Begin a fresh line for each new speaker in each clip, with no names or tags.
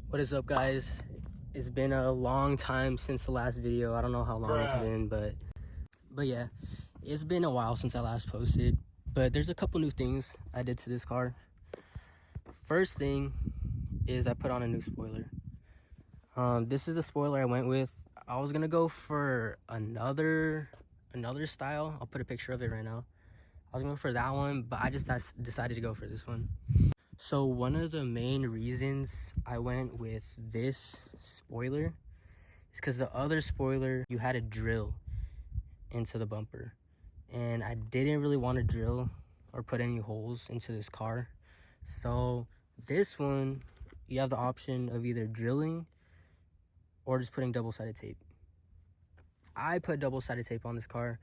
What is up, guys? It's been a long time since the last video. I don't know how long it's been, but yeah, it's been a while since I last posted. But there's a couple new things I did to this car. First thing is I put on a new spoiler. This is the spoiler I went with. I was gonna go for another style. I'll put a picture of it right now. I was gonna go for that one, but I just decided to go for this one. So one of the main reasons I went with this spoiler is because the other spoiler, you had to drill into the bumper. And I didn't really want to drill or put any holes into this car. So this one, you have the option of either drilling or just putting double-sided tape. I put double-sided tape on this car.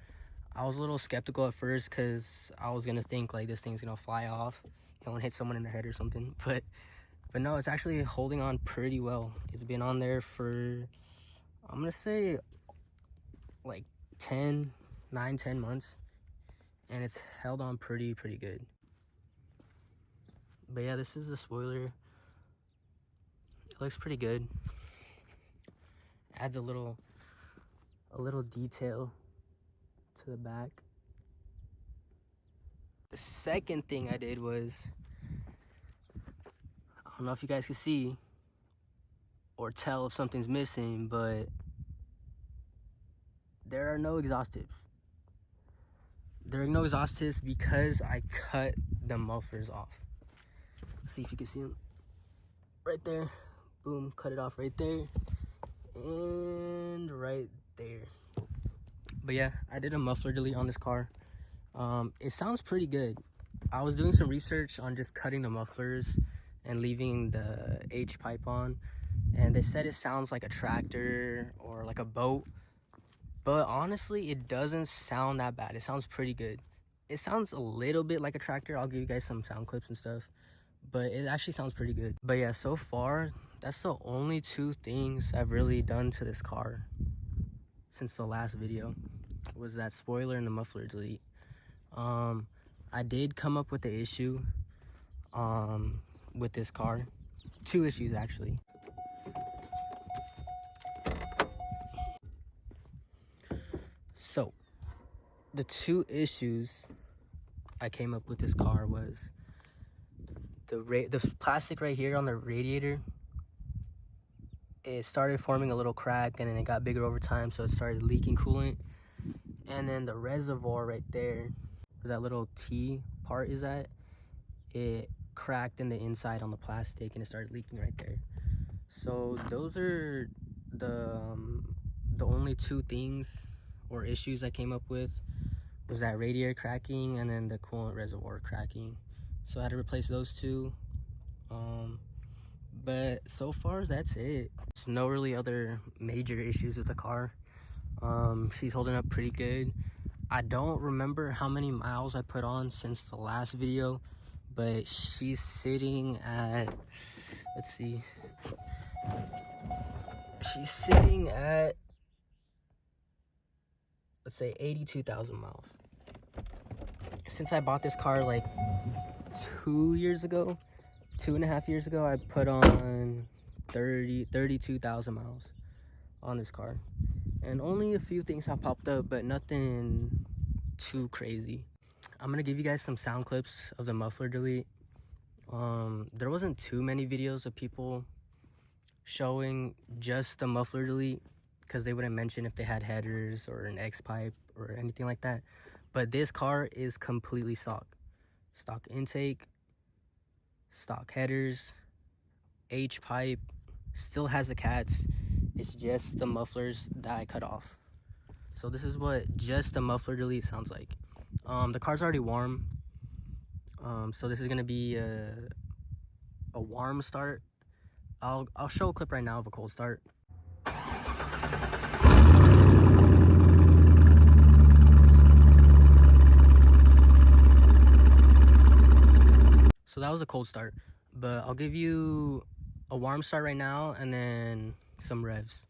I was a little skeptical at first because I was going to think like this thing's going to fly off. You know, hit someone in the head or something. But no, it's actually holding on pretty well. It's been on there for, I'm going to say like 10 months. And it's held on pretty good. But yeah, this is the spoiler. It looks pretty good. Adds a little detail to the back. The second thing I did was, I don't know if you guys can see or tell if something's missing, but there are no exhaust tips. There are no exhaust tips because I cut the mufflers off. Let's see if you can see them. Right there. Boom, cut it off right there. And right there. But yeah, I did a muffler delete on this car. It sounds pretty good. I was doing some research on just cutting the mufflers and leaving the H pipe on, and they said it sounds like a tractor or like a boat, but honestly it doesn't sound that bad. It sounds pretty good. It sounds a little bit like a tractor. I'll give you guys some sound clips and stuff, but it actually sounds pretty good. But yeah, so far that's the only two things I've really done to this car since the last video, was that spoiler and the muffler delete. I did come up with the issue with this car. Two issues actually. So the two issues I came up with this car was the plastic right here on the radiator. It started forming a little crack and then it got bigger over time, so it started leaking coolant. And then the reservoir right there, where that little T part is at, it cracked in the inside on the plastic and it started leaking right there. So those are the only two things or issues I came up with, was that radiator cracking and then the coolant reservoir cracking. So I had to replace those two. But so far that's it. There's no really other major issues with the car. She's holding up pretty good. I don't remember how many miles I put on since the last video, but she's sitting at, let's see, she's sitting at, let's say 82,000 miles. Since I bought this car like 2 years ago, 2.5 years ago, I put on 32,000 miles on this car. And only a few things have popped up, but nothing too crazy. I'm gonna give you guys some sound clips of the muffler delete. There wasn't too many videos of people showing just the muffler delete because they wouldn't mention if they had headers or an X pipe or anything like that. But this car is completely stock. Stock intake, stock headers, H pipe, still has the cats. It's just the mufflers that I cut off. So this is what just the muffler delete sounds like. The car's already warm. So this is gonna be a warm start. I'll show a clip right now of a cold start. So that was a cold start, but I'll give you a warm start right now and then some revs.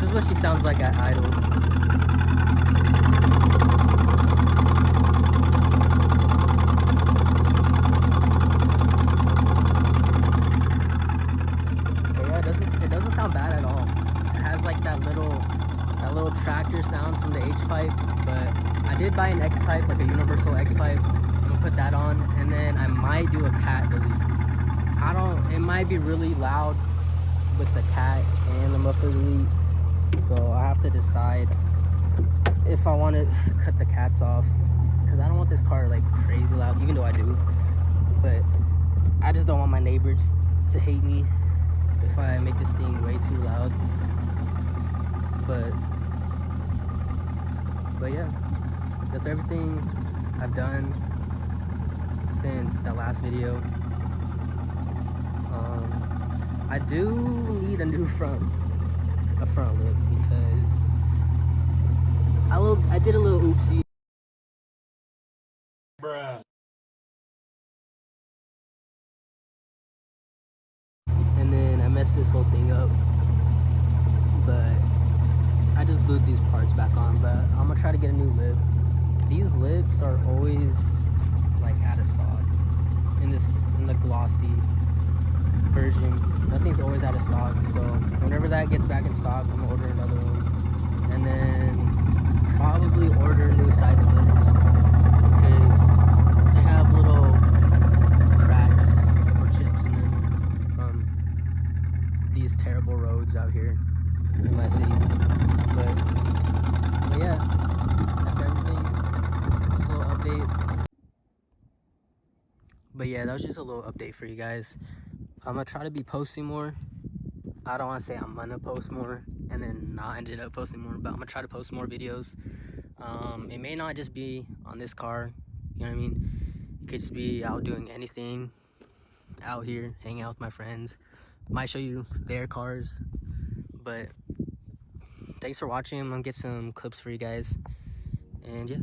is what she sounds like at idle. But yeah, it doesn't sound bad at all. It has like that little tractor sound from the H pipe, but I did buy an X pipe, like a universal X pipe. I'm gonna put that on, and then I might do a cat delete. It might be really loud with the cat and the muffler delete, so I have to decide if I want to cut the cats off, because I don't want this car like crazy loud, even though I do, but I just don't want my neighbors to hate me if I make this thing way too loud. But yeah, that's everything I've done since the last video. I do need a new front lip, because I did a little oopsie. Bruh. And then I messed this whole thing up, but I just glued these parts back on. But I'm gonna try to get a new lip. These lips are always like out of stock in the glossy version. Nothing's always out of stock, so whenever that gets back in stock, I'm gonna order another one, and then probably order new side splitters, because they have little cracks or chips in them from these terrible roads out here in my city. But yeah, that's everything. Just a little update. But yeah, that was just a little update for you guys. I'm gonna try to be posting more. I don't want to say I'm gonna post more and then not ended up posting more, but I'm gonna try to post more videos. It may not just be on this car, you know what I mean? It could just be out doing anything out here, hanging out with my friends. Might show you their cars. But thanks for watching. I'm gonna get some clips for you guys, and yeah.